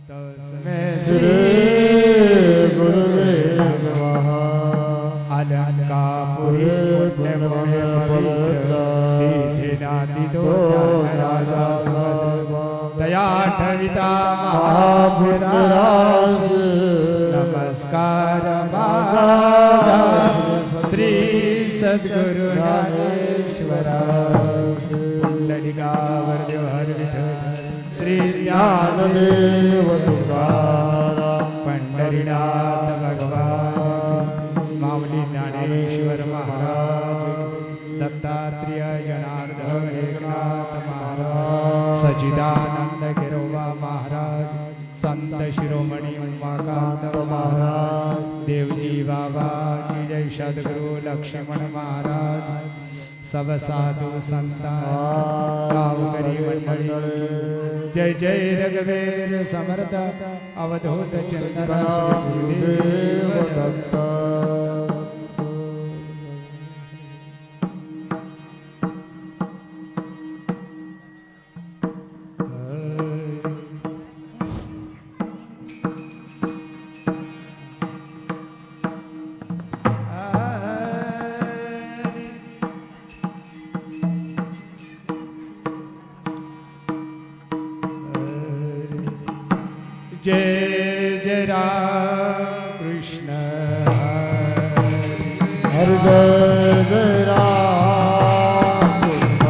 तस्मै श्री गुरुवे नमः। अलंकापुरी पुण्यभूमि पवित्र दीधिनादितो राजा दयाठविता महापुराश नमस्कार माता श्री सद्गुरु ज्ञानेश्वरा पुंडलिकावर्य हर विठल श्री ज्ञानदेव तुकाराम पंढरीनाथ भगवान माऊली ज्ञानेश्वर महाराज दत्तात्रेय जनार्दन एकनाथ महाराज सच्चिदानंद गिरोबा महाराज संत शिरोमणी उमाकांत महाराज देवजी बाबा की जय सद्गुरु लक्ष्मण महाराज सब साधु संतान गावकरी मंडळी जय जय रघुवीर समर्थ अवधूत चिंतन श्री गुरुदेव दत्त। जय जय राम कृष्ण हरे जय जय राम कृष्ण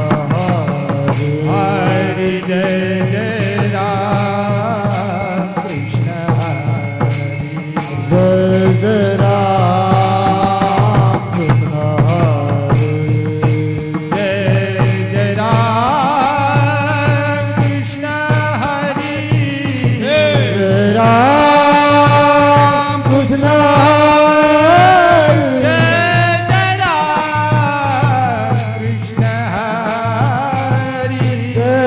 हरे जय जय राम कृष्ण हरे जय जय राम कृष्ण हरे जय जय राम कृष्ण हरे राम कृष्ण जय जय राम कृष्ण हरि जय जय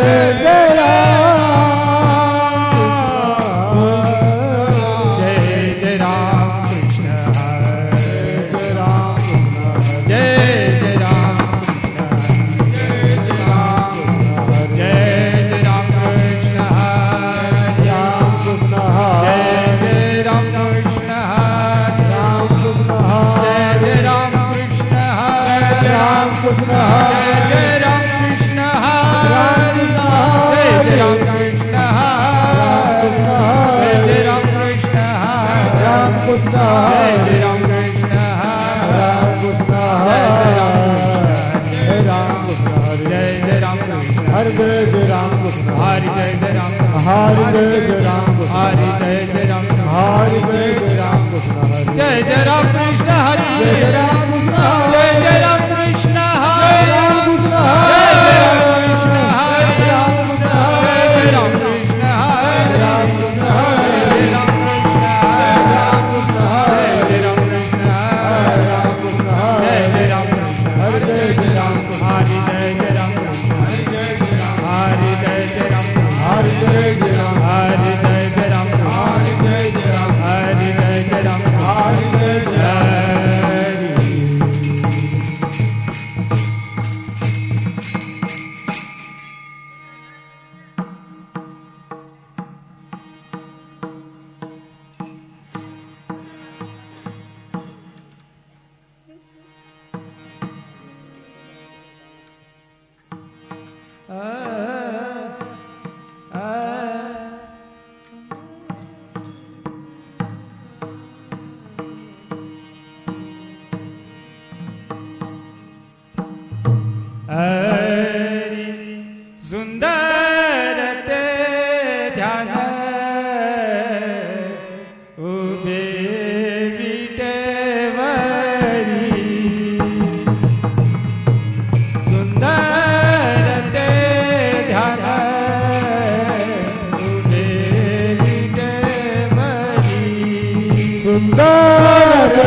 राम कृष्ण जय जय राम कृष्ण जय राम कृष्ण जय राम कृष्ण जय राम कृष्ण राम कृष्ण जय राम कृष्ण जय जय राम कृष्ण हरे जय राम कृष्ण हरे जय जय राम हरे जय जय राम हरे जय जय राम हरे जय जय राम कृष्ण जय जय राम कृष्ण हरे जय जय राम कृष्ण जय जय राम कृष्ण हरे राम कृष्ण जय राम कृष्ण हरे राम कृष्ण जय राम कृष्ण हरे राम कृष्ण जय राम कृष्ण हरे राम कृष्ण जय राम कृष्ण हरे राम कृष्ण जय जय राम कृष्ण हरे जय जय राम हरे जय जय राम हरे जय जय राम हरे जय जय राम हरे जय जय राम हरे जय जय राम हरे जय जय राम हरे जय जय राम हरे जय जय सुंदर ते ध्यान उभे विटेवरी सुंदर ते ध्यान उभे विटेवरी सुंदर ते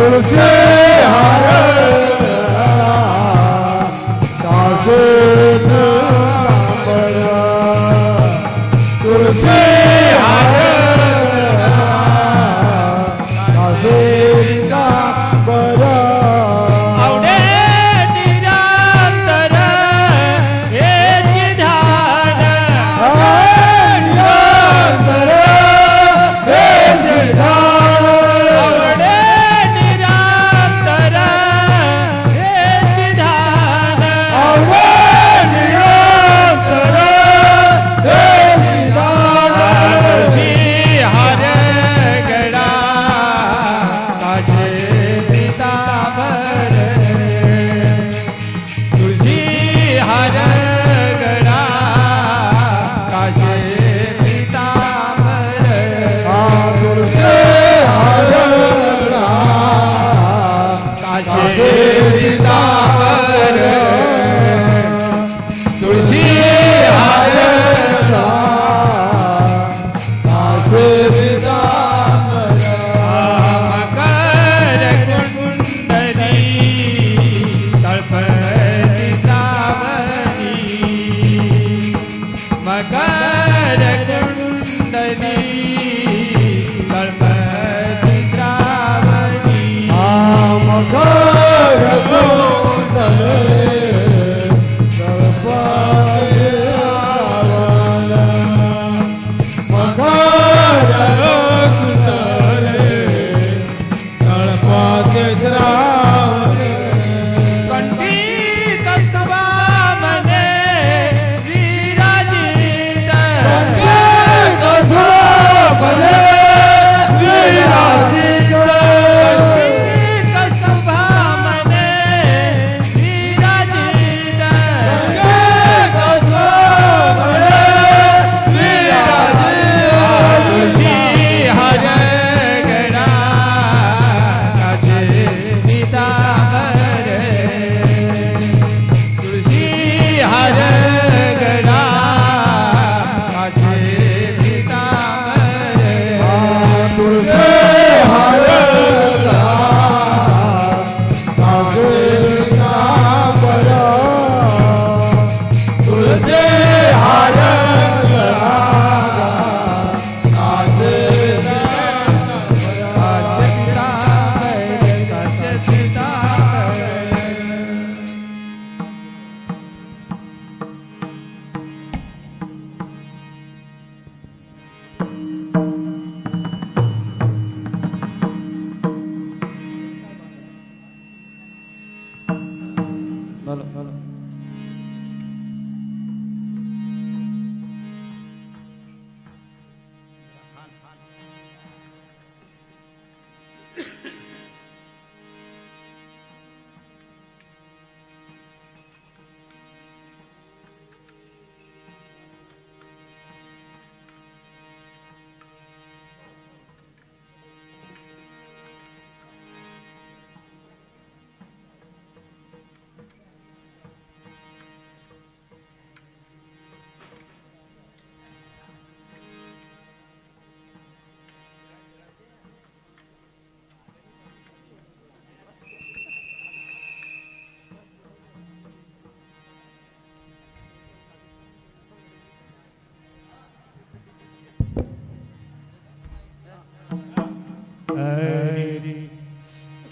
तुलसी हार कासे पीतांबर तुलसी हार कासे पीतांबर आवडे निरंतर हेची ध्यान निरंतर हेची ध्यान आवडे निरंतर हेची ध्यान निरंतर हेची ध्यान तुळशी हार गळा काचे पीतांबर तुळशी हार गळा काचे पीतांबर तुलसी हार काचे पीतांबर तुळशी हार कासे पीतांबर मकर कुंडली तळपती सावली मकर कुंडली तळपती सावली मकर कुंडले तळपती सावली मकर कुंडले तळपती सावली कंठी कस्तुभा मने विराजित कस्तुभा मने विराजित तुळशी हार गळा काचे पीतांबर तुळशी हार गळा काचे पीतांबर तुलसी हार कासे पीतांबर तुलसी हार कासे काचे पीतांबर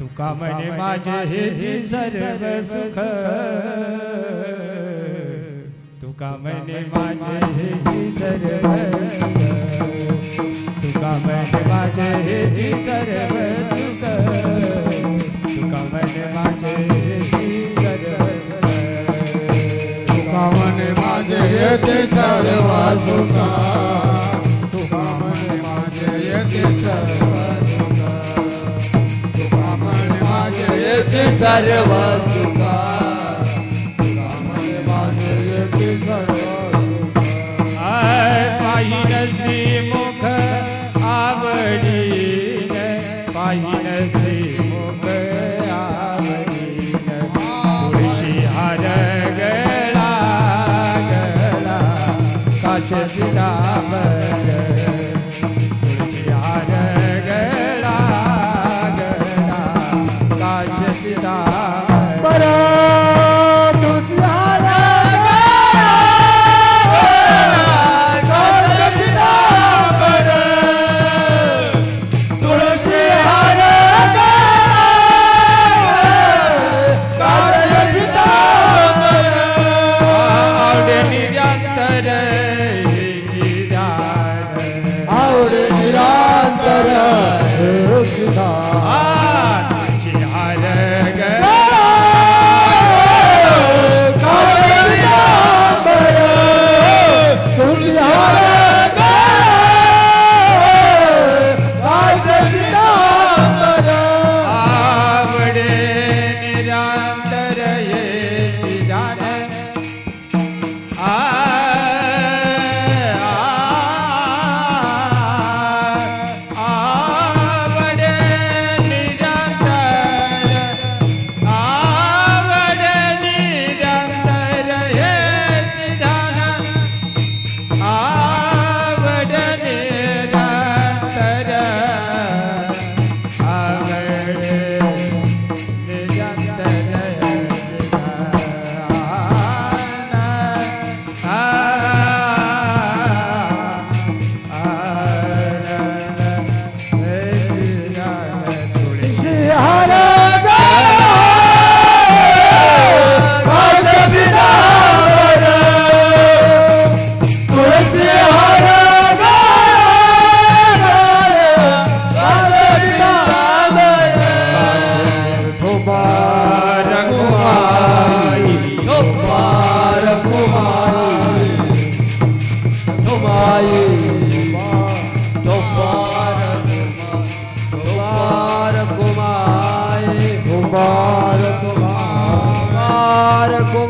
तुका म्हणे माझे हेची सर्व सुख तुका म्हणे माझे हेची सर्व सुख तुका म्हणे माझे हेची सर्व सुख तुका म्हणे माझे हेची सर्व सुख तुका म्हणे माझे येते सर्व सुख तुका म्हणे माझे येते सर्व सुख तुका म्हणे माझे येते सर्व सुख तुका म्हणे माझे येते सर्व सुख पाहिन श्रीमुख आवडीन पाहिन श्रीमुख आवडीन तुळशी हार गळा गळा काचे पीतांबर तुळशी हार गळा गळा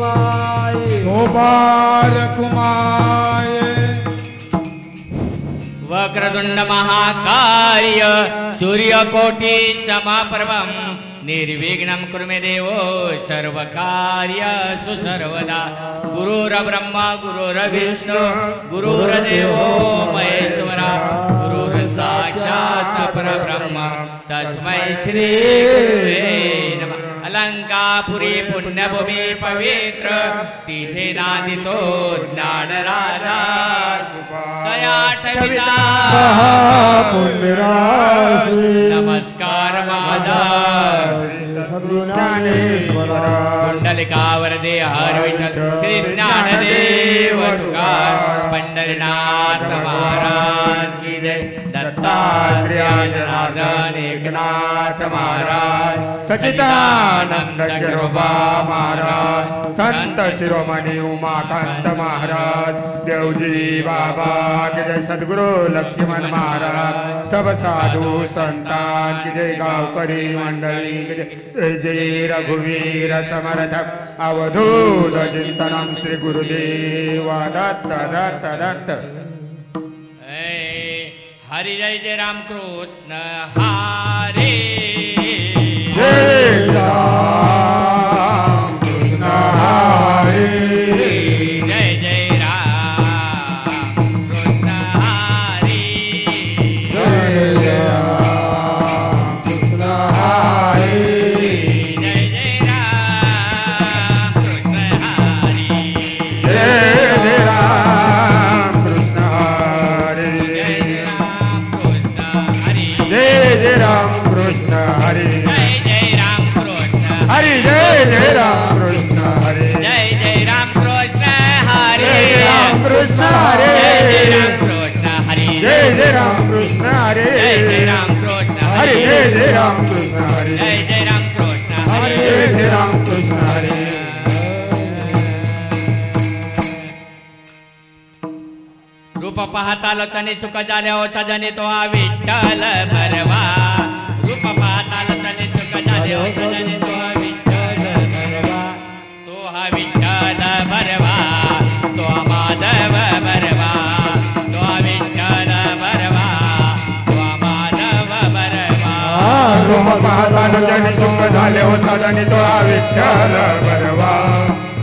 कुमाय कुमाय वक्रतुंड महाकाय सूर्यकोटि समप्रभं निर्विघ्नं कुरु मे देवो सर्वकार्येषु सर्वदा गुरुर्ब्रह्मा गुरुर्विष्णु गुरुर्देवो महेश्वरा गुरुर्साक्षात् परब्रह्म तस्मै श्री गुरुवे नमः अलंकापुरी पुण्यभूमी पवित्र तिथे नांदितो ज्ञानराजा तया ठविता नमस्कार माझा कुंडलिकावरदे हर विठ्ठल श्री ज्ञानदेव तुकार पंढरीनाथ महाराज की जय दत्तात्रेय जनार्दन एकनाथ महाराज सच्चिदानंद गिरोबा महाराज संत शिरोमणी उमाकांत महाराज देवजी बाबा की जय सद्गुरु लक्ष्मण महाराज सब साधु संतान की जय गावकरी मंडळी की जय जय रघुवीर समर्थ अवधूत चिंतनम श्री गुरुदेव दत्त दत्त दत्त हरि जय जय राम कृष्ण हरे जय राम कृष्ण हरे जय जय राम कृष्ण हरे जय राम कृष्ण हरे जय जय राम कृष्ण हरे जय राम कृष्ण हरे जय राम कृष्ण हरे जय राम कृष्ण हरे जय जय राम कृष्ण हरे जय राम कृष्ण हरे जय राम कृष्ण हरे जय जय राम कृष्ण हरे जय जय राम कृष्ण हरे हरे जय जय राम कृष्ण हरे जय जय राम कृष्ण हरे हरे जय जय राम कृष्ण हरे रूप पाहता लोचने सुख झाले हो सजने तो हा विठ्ठल भरवा रूप पाहता लोचने सुख झाले हो सजने तो हा विठ्ठल भरवा तो हा विठ्ठल भरवा तो हा माधव भरवा तो हा विठ्ठल भरवा तो हा माधव भरवा रूप पाहता जनी सुख झाले हो सजनी तो हा विठ्ठल भरवा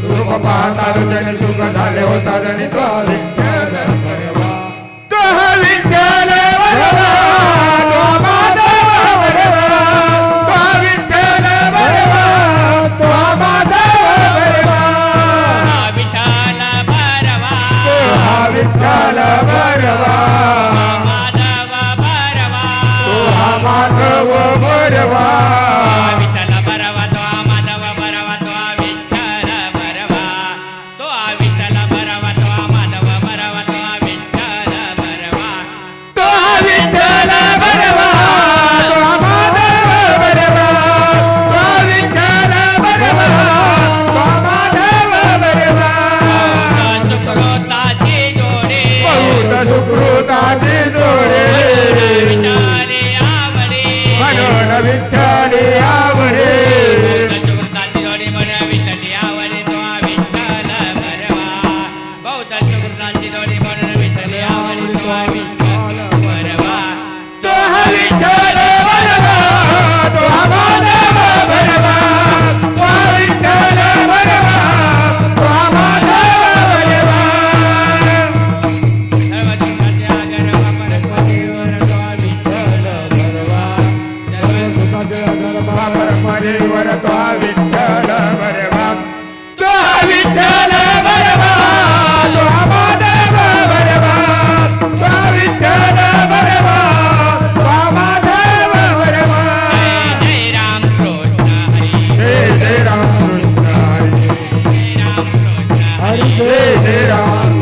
रूप पाहता जनी सुख झाले हो सजनी तो हा विठ्ठल भरवा तो हा विठ्ठल भरवा तो हा माधव भरवा तो हा विठ्ठल भरवा तो हा माधव भरवा हा विठ्ठल भरवा तो हा विठ्ठल भरवा माधव भरवा तो हा माधव भरवा विठ्ठल भरवा तो हा माधव भरवा तो हा विठ्ठल भरवा तो हा विठ्ठल भरवा तो हा माधव भरवा तो हा विठ्ठल भरवा तो हा विठ्ठल भरवा तो हा माधव भरवा तो हा विठ्ठल भरवा तो हा माधव भरवा सुकृताची जोडे बहुत सुकृताची जोडे विठ्ठले आवडे म्हणून विठ्ठली आवडे सुकृताची जोडी म्हणून विठ्ठली आवडे तो हा विठ्ठल भरवा बहुत सुकृताची जोडी म्हणून विठ्ठली आवडे तो हा विठ्ठल भरवा तो हा विठ्ठल भरवा तो हा माधव भरवा तो हा विठ्ठल भरवा तो हा माधव भरवा सर्व दुःखाचे आगर परमदेवर तो हा विठ्ठल भरवा परमदेवर तो हा विठ्ठल भरवा तो हा विठ्ठल भरवा तो हा माधव भरवा तो हा विठ्ठल भरवा तो हा माधव भरवा जय राम कृष्ण हरी जय जय राम कृष्ण हरी जय राम कृष्ण हरी जय जय राम